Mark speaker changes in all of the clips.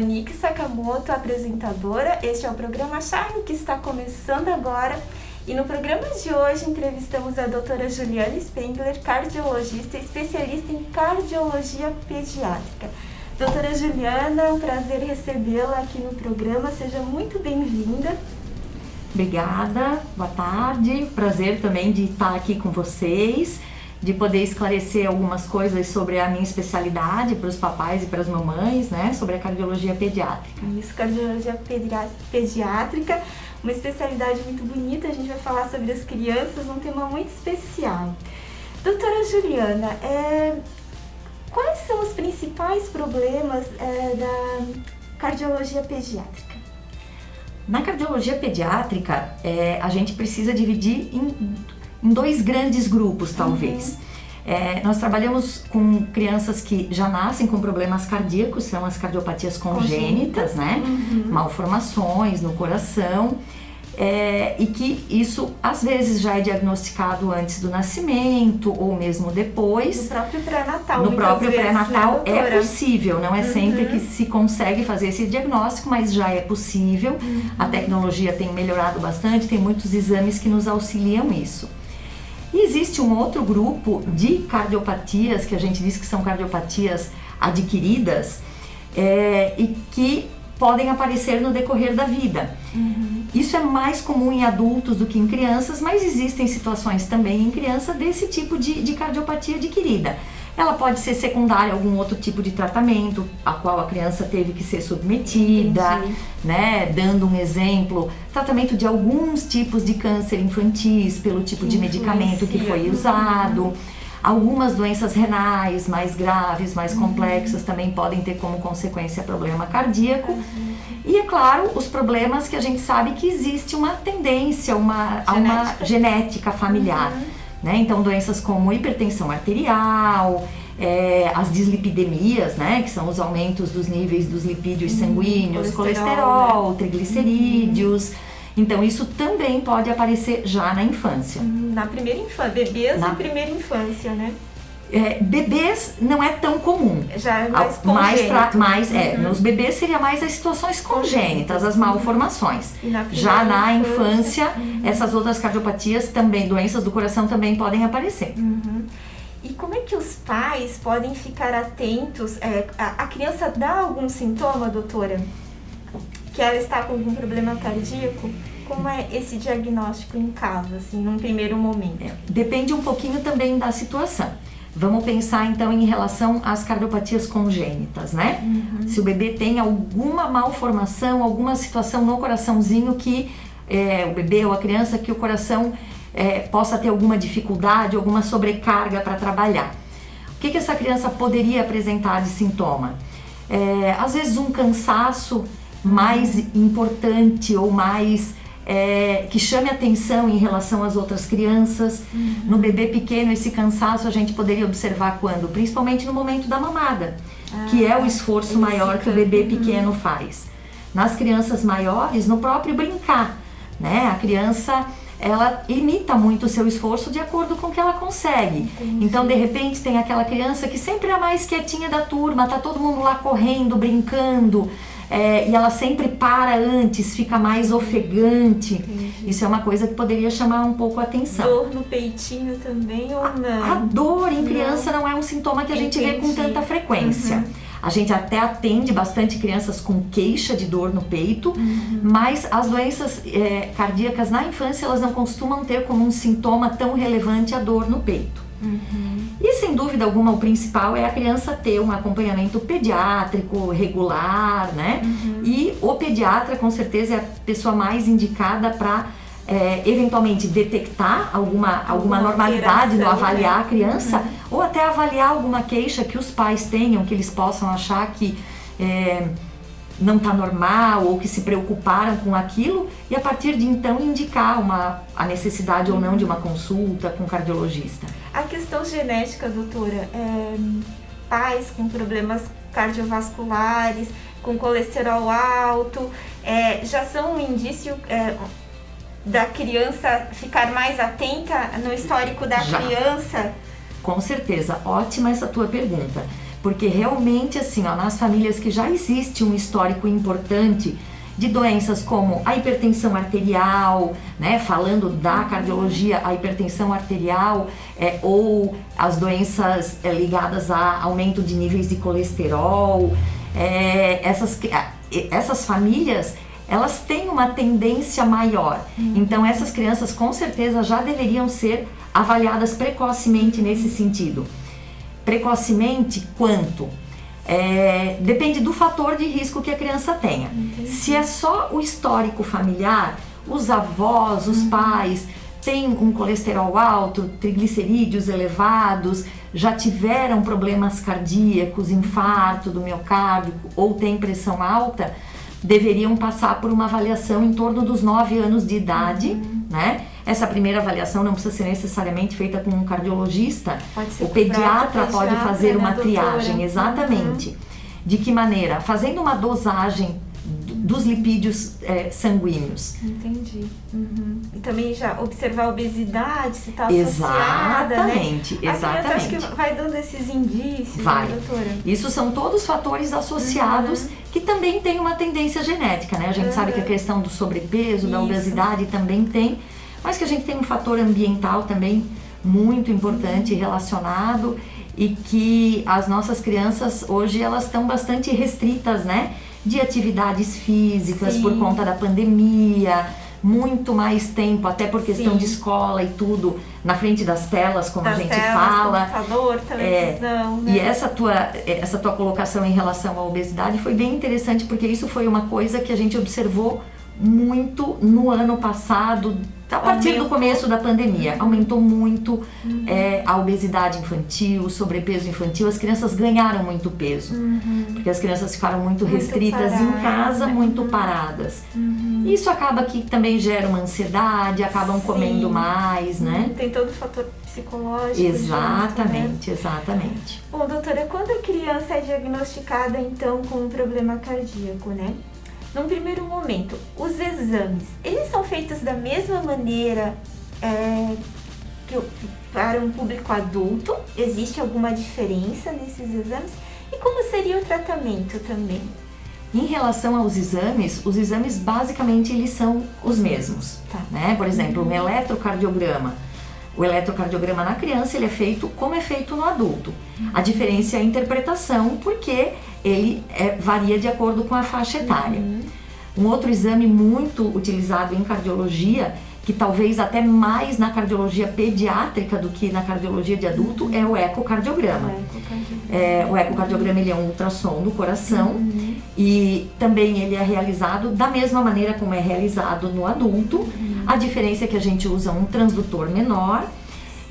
Speaker 1: Niki Sakamoto, apresentadora. Este é o programa Charme, que está começando agora. E no programa de hoje entrevistamos a doutora Juliane Spengler, cardiologista e especialista em cardiologia pediátrica. Doutora Juliana, é um prazer recebê-la aqui no programa. Seja muito bem-vinda.
Speaker 2: Obrigada, boa tarde. Prazer também de estar aqui com vocês, de poder esclarecer algumas coisas sobre a minha especialidade para os papais e para as mamães, né, sobre a cardiologia pediátrica.
Speaker 1: Isso, cardiologia pediátrica, uma especialidade muito bonita. A gente vai falar sobre as crianças, um tema muito especial. Doutora Juliana, quais são os principais problemas da cardiologia pediátrica?
Speaker 2: Na cardiologia pediátrica, a gente precisa dividir em dois grandes grupos, talvez. Nós trabalhamos com crianças que já nascem com problemas cardíacos, são as cardiopatias congênitas, né? Malformações no coração, e que isso às vezes já é diagnosticado antes do nascimento ou mesmo depois.
Speaker 1: No próprio pré-natal.
Speaker 2: No próprio pré-natal,
Speaker 1: né,
Speaker 2: é possível, não é sempre que se consegue fazer esse diagnóstico, mas já é possível. A tecnologia tem melhorado bastante, tem muitos exames que nos auxiliam nisso. E existe um outro grupo de cardiopatias, que a gente diz que são cardiopatias adquiridas, e que podem aparecer no decorrer da vida. Isso é mais comum em adultos do que em crianças, mas existem situações também em criança desse tipo de cardiopatia adquirida. Ela pode ser secundária a algum outro tipo de tratamento, a qual a criança teve que ser submetida, né? Dando um exemplo, tratamento de alguns tipos de câncer infantis pelo tipo de medicamento que foi usado. Algumas doenças renais mais graves, mais complexas, também podem ter como consequência problema cardíaco. E, é claro, os problemas que a gente sabe que existe uma tendência, a uma genética familiar. Né? Então, doenças como hipertensão arterial, as dislipidemias, né? Que são os aumentos dos níveis dos lipídios sanguíneos, colesterol, triglicerídeos. Então, isso também pode aparecer já na infância.
Speaker 1: Na primeira infância, bebês na primeira infância, né?
Speaker 2: Bebês não é tão comum.
Speaker 1: Já é mais congênito.
Speaker 2: Nos bebês seria mais as situações congênitas, as malformações. Já na infância, essas outras cardiopatias também, doenças do coração também podem aparecer.
Speaker 1: E como é que os pais podem ficar atentos? A criança dá algum sintoma, doutora? Que ela está com algum problema cardíaco? Como é esse diagnóstico em casa, assim, num primeiro momento?
Speaker 2: Depende um pouquinho também da situação. Vamos pensar então em relação às cardiopatias congênitas, né? Se o bebê tem alguma malformação, alguma situação no coraçãozinho que o bebê ou a criança que o coração possa ter alguma dificuldade, alguma sobrecarga para trabalhar. O que essa criança poderia apresentar de sintoma? Às vezes um cansaço mais importante ou mais que chame atenção em relação às outras crianças. No bebê pequeno, esse cansaço a gente poderia observar quando? Principalmente no momento da mamada, que é o esforço maior que o bebê pequeno faz. Nas crianças maiores, no próprio brincar, né? A criança, ela imita muito o seu esforço de acordo com o que ela consegue. Então, de repente, tem aquela criança que sempre é a mais quietinha da turma, tá todo mundo lá correndo, brincando, e ela sempre para antes, fica mais ofegante. Isso é uma coisa que poderia chamar um pouco a atenção.
Speaker 1: Dor no peitinho também ou não?
Speaker 2: A dor em criança não é um sintoma que a gente vê com tanta frequência. A gente até atende bastante crianças com queixa de dor no peito, mas as doenças cardíacas na infância, elas não costumam ter como um sintoma tão relevante a dor no peito. E sem dúvida alguma o principal é a criança ter um acompanhamento pediátrico regular, né? E o pediatra com certeza é a pessoa mais indicada para eventualmente detectar alguma normalidade no avaliar a criança, ou até avaliar alguma queixa que os pais tenham, que eles possam achar que não está normal ou que se preocuparam com aquilo, e a partir de então indicar a necessidade ou não de uma consulta com o cardiologista.
Speaker 1: A questão genética, doutora, pais com problemas cardiovasculares, com colesterol alto, já são um indício da criança ficar mais atenta no histórico da criança?
Speaker 2: Com certeza, ótima essa tua pergunta. porque realmente assim, ó, nas famílias que já existe um histórico importante de doenças como a hipertensão arterial, né, falando da cardiologia, a hipertensão arterial ou as doenças ligadas a aumento de níveis de colesterol, essas famílias, elas têm uma tendência maior. Então essas crianças com certeza já deveriam ser avaliadas precocemente nesse sentido. Precocemente quanto? Depende do fator de risco que a criança tenha. Se é só o histórico familiar, os avós, os pais têm um colesterol alto, triglicerídeos elevados, já tiveram problemas cardíacos, infarto do miocárdio ou têm pressão alta, deveriam passar por uma avaliação em torno dos 9 anos de idade, né? Essa primeira avaliação não precisa ser necessariamente feita com um cardiologista. O pediatra pode fazer uma triagem, exatamente. De que maneira? Fazendo uma dosagem dos lipídios sanguíneos.
Speaker 1: Entendi. E também já observar a obesidade, se está associada,
Speaker 2: exatamente,
Speaker 1: né?
Speaker 2: Exatamente.
Speaker 1: Acho que vai dando esses indícios,
Speaker 2: vai.
Speaker 1: Né, doutora?
Speaker 2: Isso são todos fatores associados que também têm uma tendência genética, né? A gente sabe que a questão do sobrepeso, da obesidade também tem, mas que a gente tem um fator ambiental também muito importante relacionado e que as nossas crianças hoje elas estão bastante restritas, né? De atividades físicas por conta da pandemia, muito mais tempo, até por questão de escola e tudo, na frente das telas, como a gente fala.
Speaker 1: Computador, televisão, né?
Speaker 2: E essa tua colocação em relação à obesidade foi bem interessante, porque isso foi uma coisa que a gente observou muito no ano passado, a partir do começo da pandemia. Aumentou muito a obesidade infantil, o sobrepeso infantil. As crianças ganharam muito peso, porque as crianças ficaram muito restritas em casa, muito paradas. Isso acaba que também gera uma ansiedade, acabam comendo mais, né?
Speaker 1: Tem todo o fator psicológico.
Speaker 2: Exatamente,
Speaker 1: junto, né?
Speaker 2: Exatamente.
Speaker 1: Bom, doutora, quando a criança é diagnosticada, então, com um problema cardíaco, né? Num primeiro momento, os exames, eles são feitos da mesma maneira para um público adulto? Existe alguma diferença nesses exames? E como seria o tratamento também?
Speaker 2: Em relação aos exames, os exames basicamente eles são os mesmos, né? Por exemplo, um eletrocardiograma. O eletrocardiograma na criança ele é feito como é feito no adulto. A diferença é a interpretação, porque ele varia de acordo com a faixa etária. Um outro exame muito utilizado em cardiologia, que talvez até mais na cardiologia pediátrica do que na cardiologia de adulto, é o ecocardiograma. O ecocardiograma ele é um ultrassom do coração e também ele é realizado da mesma maneira como é realizado no adulto. A diferença é que a gente usa um transdutor menor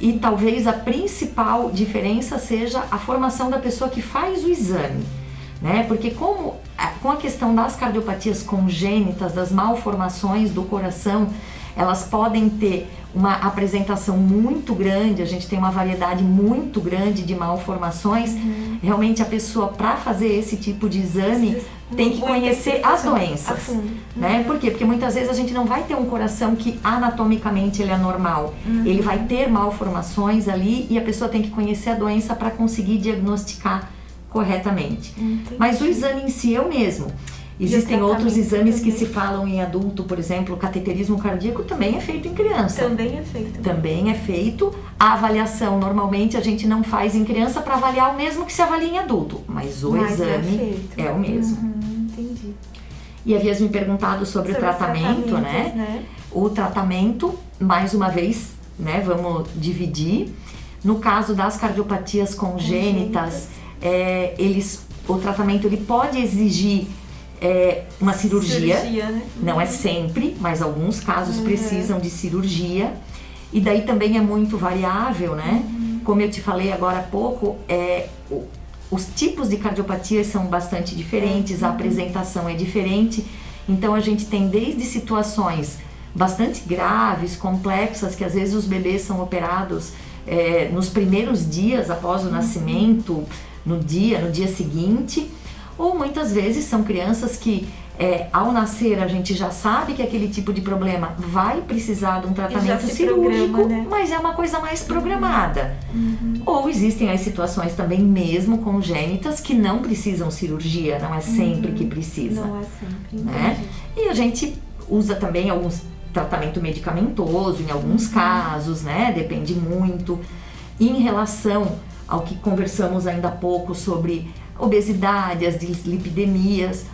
Speaker 2: e talvez a principal diferença seja a formação da pessoa que faz o exame, né? Porque com a questão das cardiopatias congênitas, das malformações do coração, elas podem ter uma apresentação muito grande, a gente tem uma variedade muito grande de malformações. Realmente a pessoa, para fazer esse tipo de exame, tem que conhecer as doenças, né? Por quê? Porque muitas vezes a gente não vai ter um coração que anatomicamente ele é normal. Ele vai ter malformações ali e a pessoa tem que conhecer a doença para conseguir diagnosticar corretamente. Mas o exame em si é o mesmo. Existem outros exames que se falam em adulto, por exemplo, o cateterismo cardíaco também é feito em criança.
Speaker 1: Também é feito.
Speaker 2: Também é feito. A avaliação, normalmente, a gente não faz em criança para avaliar o mesmo que se avalia em adulto, mas o exame é o mesmo.
Speaker 1: Entendi.
Speaker 2: E havias me perguntado sobre o tratamento, né? O tratamento, mais uma vez, né, vamos dividir. No caso das cardiopatias congênitas, o tratamento ele pode exigir uma cirurgia, né? Não é sempre, mas alguns casos precisam de cirurgia. E daí também é muito variável, né? Como eu te falei agora há pouco, os tipos de cardiopatias são bastante diferentes, a apresentação é diferente. Então a gente tem desde situações bastante graves, complexas, que às vezes os bebês são operados nos primeiros dias após o nascimento, no dia seguinte, ou muitas vezes são crianças que ao nascer a gente já sabe que aquele tipo de problema vai precisar de um tratamento cirúrgico,
Speaker 1: programa, né?
Speaker 2: mas é uma coisa mais programada. Ou existem as situações também mesmo congênitas que não precisam cirurgia, não é sempre que precisa.
Speaker 1: Não é sempre,
Speaker 2: né? E a gente usa também alguns tratamento medicamentoso em alguns casos, né? Depende muito. E em relação ao que conversamos ainda há pouco sobre obesidade, as dislipidemias,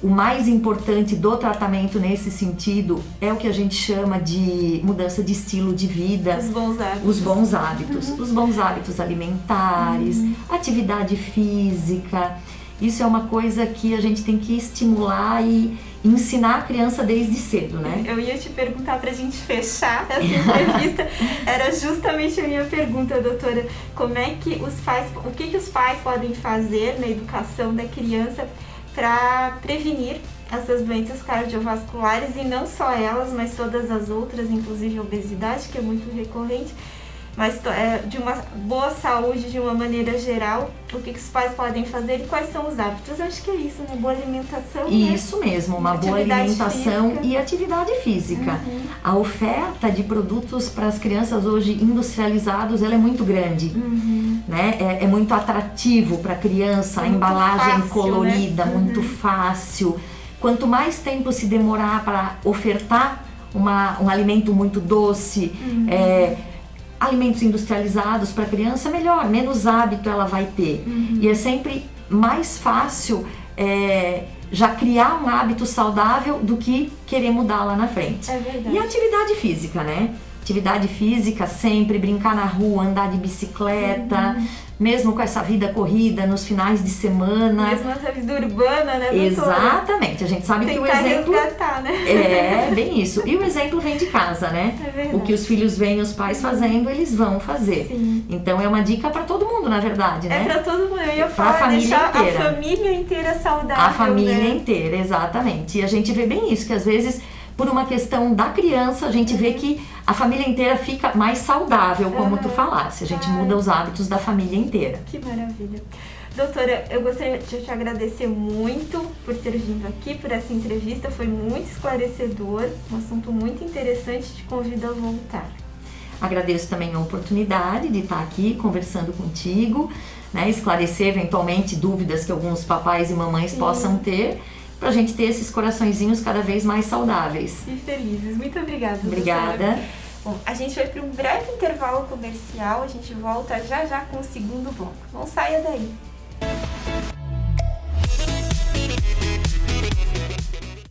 Speaker 2: o mais importante do tratamento nesse sentido é o que a gente chama de mudança de estilo de vida.
Speaker 1: Os bons hábitos.
Speaker 2: Os bons hábitos. Os bons hábitos alimentares, atividade física. Isso é uma coisa que a gente tem que estimular e ensinar a criança desde cedo, né?
Speaker 1: Eu ia te perguntar pra gente fechar essa entrevista, era justamente a minha pergunta, doutora. Como é que o que os pais podem fazer na educação da criança para prevenir essas doenças cardiovasculares, e não só elas, mas todas as outras, inclusive a obesidade, que é muito recorrente, mas de uma boa saúde de uma maneira geral, o que os pais podem fazer e quais são os hábitos? Eu acho que é isso, uma boa alimentação.
Speaker 2: Isso mesmo, uma boa alimentação
Speaker 1: física.
Speaker 2: E atividade física. A oferta de produtos para as crianças hoje industrializados, ela é muito grande. Né? É muito atrativo para a criança, a embalagem
Speaker 1: fácil,
Speaker 2: colorida,
Speaker 1: né?
Speaker 2: muito fácil. Quanto mais tempo se demorar para ofertar um alimento muito doce, alimentos industrializados para a criança, melhor, menos hábito ela vai ter. E é sempre mais fácil já criar um hábito saudável do que querer mudar lá na frente.
Speaker 1: É verdade.
Speaker 2: E a atividade física, né? Atividade física sempre, brincar na rua, andar de bicicleta, mesmo com essa vida corrida nos finais de semana.
Speaker 1: Mesmo essa vida urbana, né, doutora?
Speaker 2: Exatamente, a gente sabe que o exemplo...
Speaker 1: resgatar, né?
Speaker 2: É, bem isso. E o exemplo vem de casa, né?
Speaker 1: É verdade.
Speaker 2: O que os filhos veem os pais fazendo, eles vão fazer.
Speaker 1: Sim.
Speaker 2: Então é uma dica para todo mundo, na verdade, né?
Speaker 1: É pra todo mundo. Eu ia
Speaker 2: Pra
Speaker 1: falar,
Speaker 2: família
Speaker 1: deixar
Speaker 2: inteira.
Speaker 1: a família inteira saudável,
Speaker 2: A família
Speaker 1: né?
Speaker 2: inteira, exatamente. E a gente vê bem isso, que às vezes, por uma questão da criança, a gente vê que a família inteira fica mais saudável, como tu falasse. A gente muda os hábitos da família inteira.
Speaker 1: Que maravilha. Doutora, eu gostaria de te agradecer muito por ter vindo aqui, por essa entrevista. Foi muito esclarecedor, um assunto muito interessante. Te convido a voltar.
Speaker 2: Agradeço também a oportunidade de estar aqui conversando contigo, né? Esclarecer eventualmente dúvidas que alguns papais e mamães possam ter, para a gente ter esses coraçõezinhos cada vez mais saudáveis.
Speaker 1: E felizes. Muito obrigada,
Speaker 2: Obrigada.
Speaker 1: doutora. Bom, a gente vai para um breve intervalo comercial, a gente volta já já com o segundo bloco. Não saia daí.